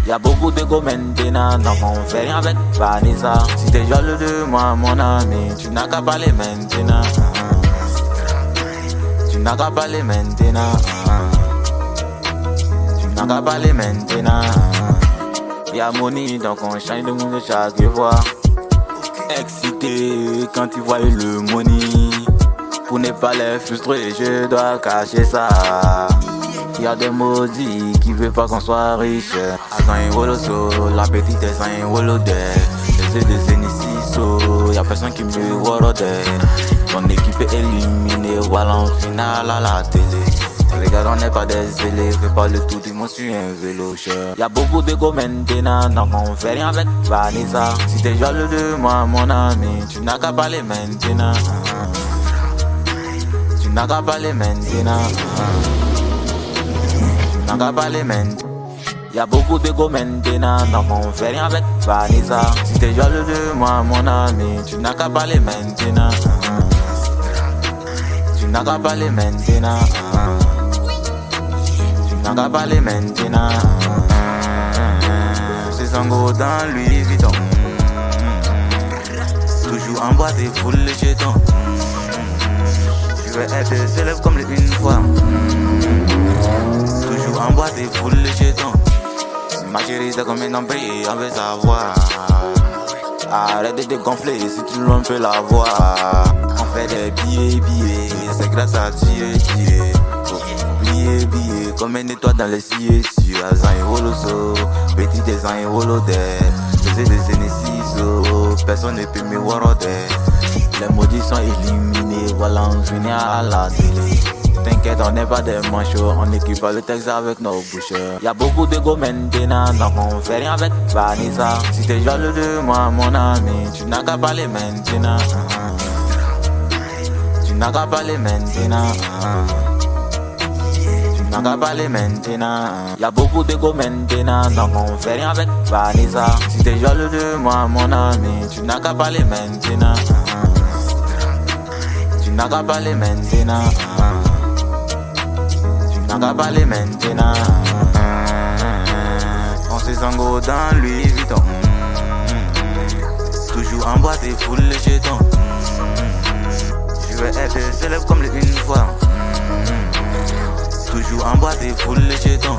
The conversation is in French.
Y'a beaucoup d'ego maintenant, donc on fait rien avec Vanessa. Si t'es jaloux de moi, mon ami, tu n'as qu'à parler maintenant. Tu n'as qu'à parler maintenant. Tu n'as qu'à parler maintenant. Y'a money, donc on change de monde chaque fois. Excité quand tu vois le money. Pour ne pas les frustrer, je dois cacher ça. Y'a des maudits qui veulent pas qu'on soit riche. Azan et Woloso, la petite est Azan et Wolodé. J'essaie de Zéniciso, y'a personne qui me voit. Ton équipe est éliminée, voilà en finale à la télé. Les gars, on n'est pas des élèves, fais pas le tour du monde sur un vélo cher. Y'a beaucoup d'ego maintenant, donc on fait rien avec Vanessa. Si t'es jaloux de moi, mon ami, tu n'as qu'à parler maintenant. Tu n'as qu'à parler maintenant. Tu n'as qu'à parler maintenant. Y'a beaucoup d'ego maintenant, donc on fait rien avec Vanessa. Si t'es jaloux de moi, mon ami, tu n'as qu'à parler maintenant. Tu n'as qu'à parler maintenant. Tu n'as qu'à parler maintenant. C'est Sango dans Louis Vuitton. Toujours en boîte et full les jetons. Je veux être célèbre comme les une fois. Toujours en boîte et full les jetons. Ma chérie, c'est comme un nombril, on veut savoir. Arrête de te gonfler si tu l'on peut la voir. On fait des billets, c'est grâce à Dieu. Billets, comme une étoile dans les cieux. Azan et Woloso, petit des Azan et Wolodé. J'essaie de Zéniciso, personne ne peut me voir. Les maudits sont éliminés, voilà on finit à la télé. T'inquiète, on n'est pas des manchots, on équipe le texte avec nos boucheurs. Y'a beaucoup d'ego maintenant, donc on fait rien avec Vanessa. Si t'es jaloux de moi, mon ami, tu n'as qu'à parler maintenant. Tu n'as qu'à parler maintenant. Tu n'as qu'à parler maintenant. Y'a beaucoup d'ego maintenant, donc on fait rien avec Vanessa. Si t'es jaloux de moi, mon ami, tu n'as qu'à parler maintenant. Tu n'as qu'à parler maintenant. Tu n'as qu'à parler maintenant. On se Sango dans Louis Vuitton. Toujours en boîte et full les jetons. Je veux être célèbre comme les une fois. Toujours en boîte et full les jetons.